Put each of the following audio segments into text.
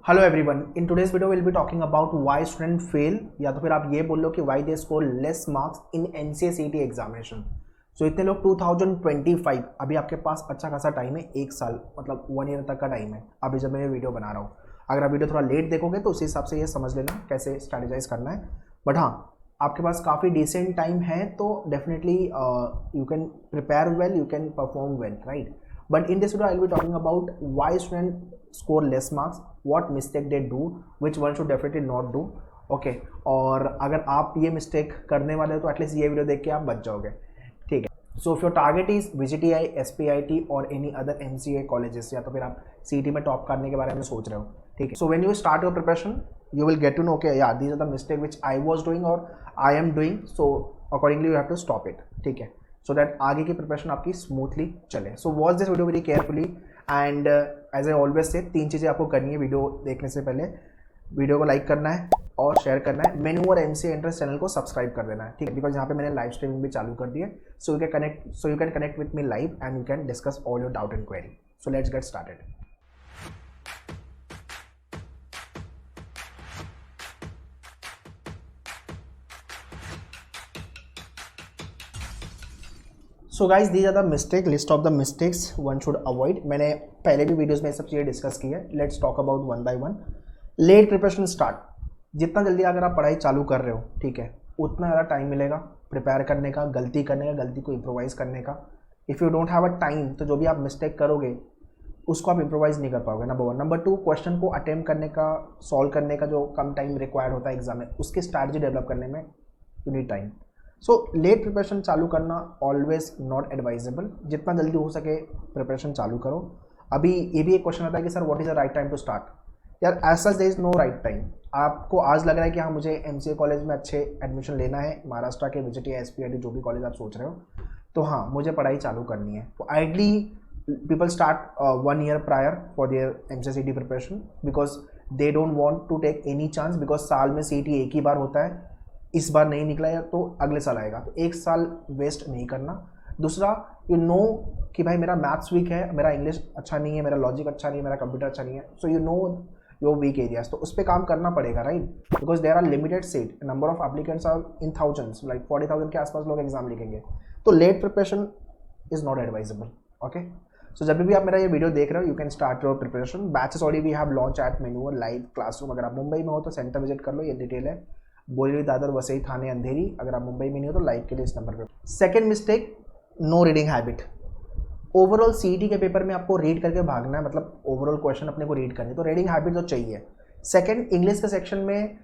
Hello everyone, in today's video will be talking about why student fail, या तो फिर आप ये बोल लो कि why they score less marks in NCA CET examination. So इतने लोग 2025, अभी आपके पास अच्छा खासा टाइम है, एक साल मतलब 1 ईयर तक का टाइम है अभी जब मैं ये वीडियो बना रहा हूँ। अगर आप वीडियो थोड़ा लेट देखोगे तो उसी हिसाब से ये समझ लेना कैसे स्ट्रैटेजाइज करना है। बट हाँ, आपके पास काफ़ी डिसेंट टाइम है तो definitely you can prepare well, you can perform well, right? But in this video I will be talking about why students score less marks, what mistake they do, which one should definitely not do. Okay, और अगर आप ये mistake करने वाले हो तो at least ये वीडियो देख के आप बच जाओगे, ठीक है। So if your target is VGTI, SPIT और एनी अदर MCA कॉलेजेस, या तो फिर आप CET में टॉप करने के बारे में सोच रहे हो, ठीक है। So when you start your preparation you will get to know, okay, yeah, these are the mistake which I was doing or I am doing, so accordingly you have to stop it, ठीक है, so that आगे की preparation आपकी smoothly चले। So watch this video very carefully and as I always say 3 चीज़ें आपको करनी है वीडियो देखने से पहले। वीडियो को लाइक करना है और शेयर करना है। मेनू और MCA एंट्रेंस चैनल को सब्सक्राइब कर देना है, ठीक है, बिकॉज यहाँ पे मैंने लाइव स्ट्रीमिंग भी चालू कर दी है। So you can connect with me live and you can discuss all your doubt and query. So let's get started. So guys these are the mistake, list of the mistakes one should avoid. मैंने पहले भी videos में सब चीज़ें discuss की है। Let's talk about one by one. Late preparation start. जितना जल्दी अगर आप पढ़ाई चालू कर रहे हो, ठीक है, उतना ज़्यादा टाइम मिलेगा प्रिपेयर करने का, गलती करने का, गलती को इम्प्रोवाइज़ करने का। If you don't have a time तो जो भी आप मिस्टेक करोगे उसको आप इम्प्रोवाइज़ नहीं कर पाओगे, नंबर 1। नंबर 2, क्वेश्चन को अटेम्प्ट करने का, सॉल्व करने का जो कम टाइम रिक्वायर्ड होता है एग्जाम में, उसकी स्ट्रैटेजी डेवलप करने में you need time. So let preparation चालू करना ऑलवेज नॉट एडवाइजेबल। जितना जल्दी हो सके प्रिपरेशन चालू करो। अभी ये भी एक क्वेश्चन आता है कि sir what is the right time to start. यार as such there is no right time. आपको आज लग रहा है कि हाँ मुझे MCA कॉलेज में अच्छे एडमिशन लेना है, महाराष्ट्र के VGTI, SPIT जो भी कॉलेज आप सोच रहे हो, तो हाँ मुझे पढ़ाई चालू करनी है। तो ideally people start 1 year prior for their MCA CET preparation because they don't want to take any chance, because साल में CET एक ही बार होता है। इस बार नहीं निकला है तो अगले साल आएगा, तो एक साल वेस्ट नहीं करना। दूसरा, यू नो कि भाई मेरा मैथ्स वीक है, मेरा इंग्लिश अच्छा नहीं है, मेरा लॉजिक अच्छा नहीं है, मेरा कंप्यूटर अच्छा नहीं है, so you know your weak areas, तो उस पर काम करना पड़ेगा, right? Because there are limited seat, number of applicants are in thousands, like 40,000 के आसपास लोग एग्जाम लिखेंगे। तो late preparation is not advisable. Okay, so जब भी आप मेरा ये वीडियो देख रहे हो, you can start your preparation. Batches already we have launch at मेन्यूअर लाइव क्लासरूम। अगर आप मुंबई में हो तो सेंटर विजिट कर लो, ये डिटेल है। बोरीवली, दादर, वसई, थाने, अंधेरी। अगर आप मुंबई में नहीं हो तो लाइव के लिए इस नंबर पर। Second mistake, no reading habit. Overall CET के पेपर में आपको रीड करके भागना है, मतलब ओवरऑल क्वेश्चन अपने को रीड करनी, तो रीडिंग हैबिट तो चाहिए। सेकेंड, इंग्लिश के सेक्शन में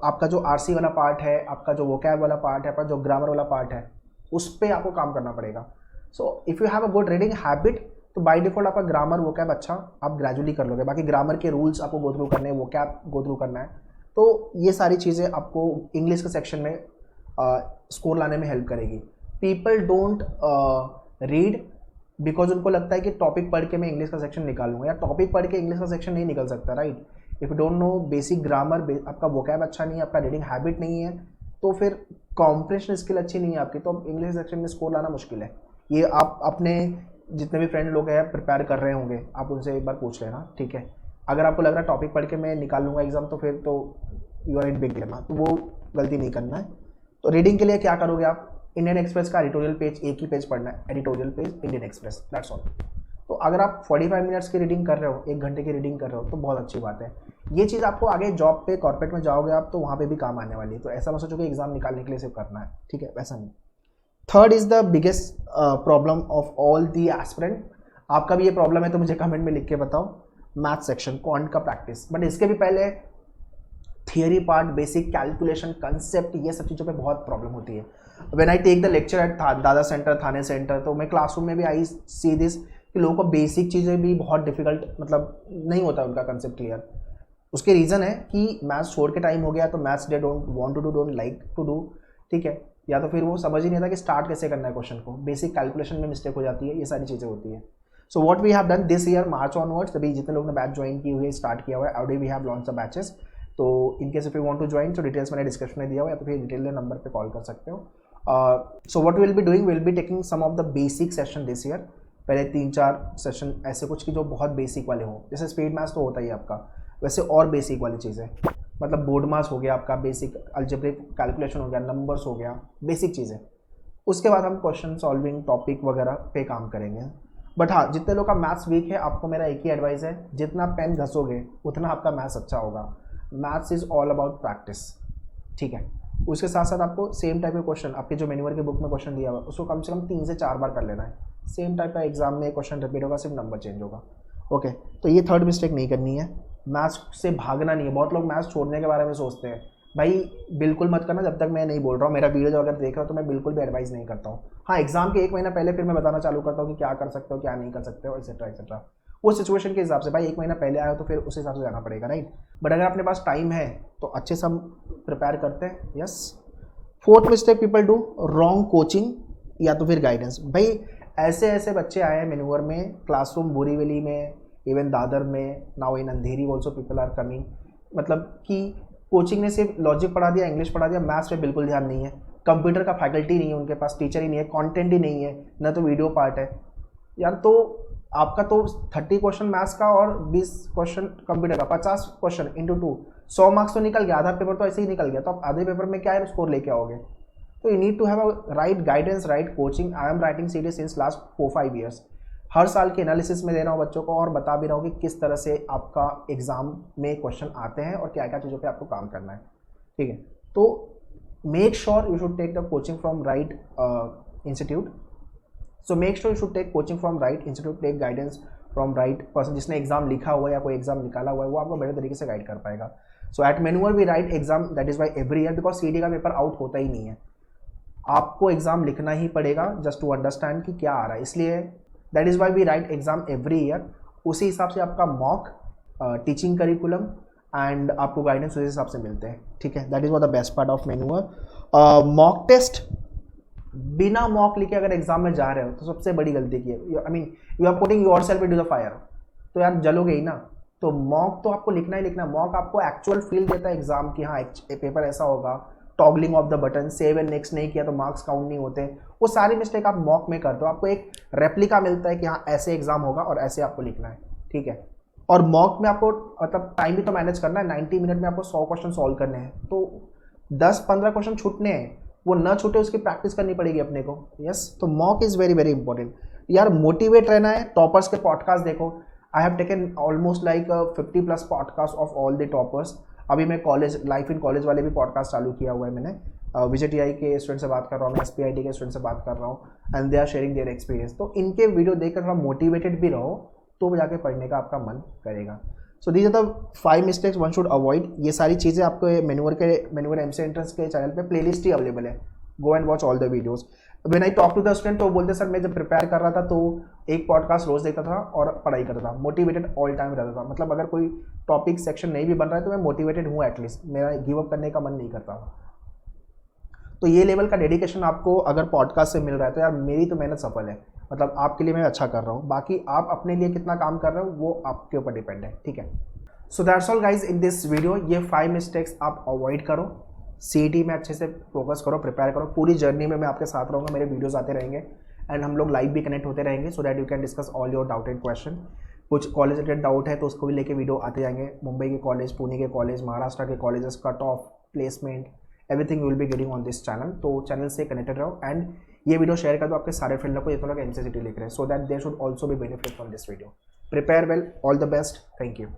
आपका जो RC वाला पार्ट है, आपका जो वोकैब वाला पार्ट है, आपका जो ग्रामर वाला पार्ट है, उस पर आपको काम करना पड़ेगा। So if you have a good reading habit तो बाय डिफॉल्ट आपका ग्रामर वोकैब अच्छा आप ग्रेजुअली कर लोगे। बाकी ग्रामर के रूल्स आपको गो थ्रू करने हैं, वोकैब गो थ्रू करना है, तो ये सारी चीज़ें आपको इंग्लिश के सेक्शन में स्कोर लाने में हेल्प करेगी। पीपल डोंट रीड बिकॉज उनको लगता है कि टॉपिक पढ़ के मैं इंग्लिश का सेक्शन निकालूंगा, या टॉपिक पढ़ के इंग्लिश का सेक्शन नहीं निकल सकता, right? If you don't know basic grammar, आपका वोकैब अच्छा नहीं है, आपका रीडिंग हैबिट नहीं है, तो फिर कॉम्प्रिहेंशन स्किल अच्छी नहीं है आपकी, तो इंग्लिश सेक्शन में स्कोर लाना मुश्किल है। ये आप अपने जितने भी फ्रेंड लोग हैं प्रिपेयर कर रहे होंगे, आप उनसे एक बार पूछ लेना, ठीक है? अगर आपको लग रहा है टॉपिक पढ़ के मैं निकाल लूँगा एग्जाम, तो फिर तो you are in big dilemma, तो वो गलती नहीं करना है। तो रीडिंग के लिए क्या करोगे आप? इंडियन एक्सप्रेस का एडिटोरियल पेज, एक ही पेज पढ़ना है, editorial page Indian express, that's all. तो अगर आप 45 मिनट्स की रीडिंग कर रहे हो, 1 घंटे की रीडिंग कर रहे हो, तो बहुत अच्छी बात है। ये चीज़ आपको आगे जॉब पे, कॉर्पोरेट में जाओगे आप, तो वहाँ पे भी काम आने वाली है। तो ऐसा मत सोचो कि एग्जाम निकालने के लिए सिर्फ करना है, ठीक है, वैसा नहीं। Third is the biggest problem of all the aspirant. आपका भी ये प्रॉब्लम है तो मुझे कमेंट में लिख के बताओ। मैथ सेक्शन, क्वांट का प्रैक्टिस। बट इसके भी पहले theory part, basic calculation, concept, ये सब चीज़ों पे बहुत प्रॉब्लम होती है। When I take the lecture at Dadar centre, Thane centre, तो मैं क्लासरूम में भी आई सी दिस कि लोगों को बेसिक चीज़ें भी बहुत डिफिकल्ट, मतलब नहीं होता उनका कंसेप्ट क्लियर। उसके रीज़न है कि मैथ्स छोड़ के टाइम हो गया, तो maths they don't want to do, don't like to do, ठीक है? या तो फिर वो समझ ही नहीं था कि स्टार्ट कैसे करना है क्वेश्चन को, बेसिक कैलकुलेशन में मिस्टेक हो जाती है, ये सारी चीज़ें होती है। So what we have done this year March onwards, अभी जितने लोग ने बैच ज्वाइन की हुई है, स्टार्ट किया हुआ है, already we have launch the batches. तो in case if you want to join, तो डिटेल्स मैंने डिस्क्रिप्शन में दिया हुआ है, या तो फिर डिटेल नंबर पे कॉल कर सकते हो। So what will be doing, will be taking some of the basic session this year. पहले 3-4 सेशन ऐसे कुछ की जो बहुत बेसिक वाले हों, जैसे स्पीड मैथ्स तो होता ही है आपका, वैसे और बेसिक वाली चीज़ें, मतलब बोर्ड मास हो गया आपका, बेसिक अलजेब्रिक कैलकुलेशन हो गया, नंबर्स हो गया, बेसिक चीज़ें। उसके बाद हम क्वेश्चन सॉल्विंग टॉपिक वगैरह पे काम करेंगे। बट हाँ, जितने लोग का मैथ्स वीक है, आपको मेरा एक ही एडवाइस है, जितना पेन घसोगे उतना आपका मैथ्स अच्छा होगा। Maths is all about practice, ठीक है। उसके साथ साथ आपको सेम टाइप के क्वेश्चन, आपके जो मेन्यूअर के बुक में क्वेश्चन दिया हुआ है उसको कम से कम 3 से 4 बार कर लेना है। सेम टाइप का एग्जाम में क्वेश्चन रिपीट होगा, सिर्फ नंबर चेंज होगा। ओके, तो ये थर्ड मिस्टेक नहीं करनी है। मैथ्स से भागना नहीं है। बहुत लोग मैथ्स छोड़ने के बारे में सोचते हैं, भाई बिल्कुल मत करना जब तक मैं नहीं बोल रहा हूँ। मेरा वीडियो अगर देख रहा हो तो मैं बिल्कुल भी एडवाइस नहीं करता हूँ। हाँ, एग्जाम के 1 महीना पहले फिर मैं बताना चालू करता हूँ कि क्या कर सकते हो, क्या नहीं कर सकते हो, एक्सेट्रा एक्सेट्रा। वो सिचुएशन के हिसाब से, भाई 1 महीना पहले आया तो फिर उस हिसाब से जाना पड़ेगा, राइट। बट अगर अपने पास टाइम है तो अच्छे से हम प्रिपेयर करते हैं। Yes. Fourth mistake people do, wrong coaching या तो फिर गाइडेंस। भाई ऐसे ऐसे बच्चे आए हैं मेन्यूअर में, क्लासरूम बोरीवली में, इवन दादर में, now in Andheri also people are coming. मतलब कि कोचिंग ने सिर्फ लॉजिक पढ़ा दिया, इंग्लिश पढ़ा दिया, मैथ्स पे बिल्कुल ध्यान नहीं है। कंप्यूटर का फैकल्टी नहीं है उनके पास, टीचर ही नहीं है, कंटेंट ही नहीं है, न तो वीडियो पार्ट है। यार तो आपका तो 30 क्वेश्चन मैथ्स का और 20 क्वेश्चन कंप्यूटर का, 50 क्वेश्चन इंटू 2, 100 मार्क्स तो निकल गया, आधा पेपर तो ऐसे ही निकल गया। तो आप आधे पेपर में क्या है स्कोर लेके आओगे? तो you need to have a right guidance, right coaching. I am writing series since last 4-5 years. हर साल के एनालिसिस में दे रहा हूँ बच्चों को और बता भी रहा हूँ कि किस तरह से आपका एग्जाम में क्वेश्चन आते हैं और क्या क्या चीज़ों पे आपको काम करना है, ठीक है। तो make sure you should take the coaching from right institute. So make sure you should take coaching from right institute, take guidance from right person जिसने एग्जाम लिखा हुआ है या कोई एग्जाम निकाला हुआ है, वो आपको बेटर तरीके से गाइड कर पाएगा। सो एट मेन्यूअर we write exam, that is why every year, because CD का पेपर आउट होता ही नहीं है। आपको एग्जाम लिखना ही पड़ेगा जस्ट टू अंडरस्टैंड कि क्या आ रहा है, इसलिए that is why we write exam every year. उसी हिसाब से आपका मॉक, टीचिंग करिकुलम एंड आपको गाइडेंस उस हिसाब से मिलते हैं, ठीक है। That is what the best part of मेन्यूअर। मॉक टेस्ट, बिना मॉक लिखे अगर एग्जाम में जा रहे हो तो सबसे बड़ी गलती की है। I mean you are putting yourself into the fire, तो यार जलोगे ही ना। तो मॉक तो आपको लिखना ही लिखना। मॉक आपको एक्चुअल फील देता है एग्जाम की, हाँ पेपर ऐसा होगा, toggling of the button, save and next नहीं किया तो मार्क्स काउंट नहीं होते। वो सारी मिस्टेक आप मॉक में करते हो, आपको एक रेप्लिका मिलता है कि हाँ ऐसे एग्जाम होगा और ऐसे आपको लिखना है, ठीक है। और मॉक में आपको मतलब टाइम भी तो मैनेज करना है, 90 मिनट में आपको 100 क्वेश्चन सॉल्व करने हैं, तो 10-15 क्वेश्चन छूटने हैं, वो न छूटे उसकी प्रैक्टिस करनी पड़ेगी अपने को। यस, तो mock is very very important. यार मोटिवेट रहना है। टॉपर्स के पॉडकास्ट देखो, I have taken almost like 50+ podcast of all the toppers. अभी मैं कॉलेज लाइफ इन कॉलेज वाले भी पॉडकास्ट चालू किया हुआ है मैंने। VJTI के स्टूडेंट से बात कर रहा हूँ, मैं SPIT के स्टूडेंट से बात कर रहा हूँ, and they are sharing their experience. तो इनके वीडियो देखकर थोड़ा मोटिवेटेड भी रहो तो जाके पढ़ने का आपका मन करेगा। So these are the 5 mistakes one should avoid. ये सारी चीज़ें आपको मेन्यूअर MC एंट्रेंस के चैनल पे प्लेलिस्ट ही अवेलेबल है, go and watch all the videos. When I talk to the student तो बोलते सर मैं जब प्रिपेयर कर रहा था तो एक पॉडकास्ट रोज देखता था और पढ़ाई करता था, मोटिवेटेड ऑल टाइम रहता था। मतलब अगर कोई टॉपिक सेक्शन नहीं भी बन रहा है तो मैं मोटिवेटेड हूँ एटलीस्ट, मेरा गिव अप करने का मन नहीं करता। तो ये लेवल का डेडिकेशन आपको अगर पॉडकास्ट से मिल रहा है तो यार मेरी तो मेहनत सफल है। मतलब आपके लिए मैं अच्छा कर रहा हूँ, बाकी आप अपने लिए कितना काम कर रहे हो वो आपके ऊपर डिपेंड है, ठीक है। So that's all guys in this video. ये 5 मिस्टेक्स आप अवॉइड करो, CET में अच्छे से फोकस करो, प्रिपेयर करो। पूरी जर्नी में मैं आपके साथ रहूँगा, मेरे वीडियोस आते रहेंगे एंड हम लोग लाइव भी कनेक्ट होते रहेंगे, so that you can discuss all your doubted question. कुछ कॉलेज रिलेटेड डाउट है तो उसको भी लेके वीडियो आते जाएंगे। मुंबई के कॉलेज, पुणे के कॉलेज, महाराष्ट्र के colleges, cut off, placement, everything you will be getting on this channel. तो चैनल से कनेक्टेड रहो एंड ये वीडियो शेयर कर दो आपके सारे फ्रेंडों को, ये लोग MCCT लिख रहे हैं, so that they should also be benefit from this video. Prepare well, all the best, thank you.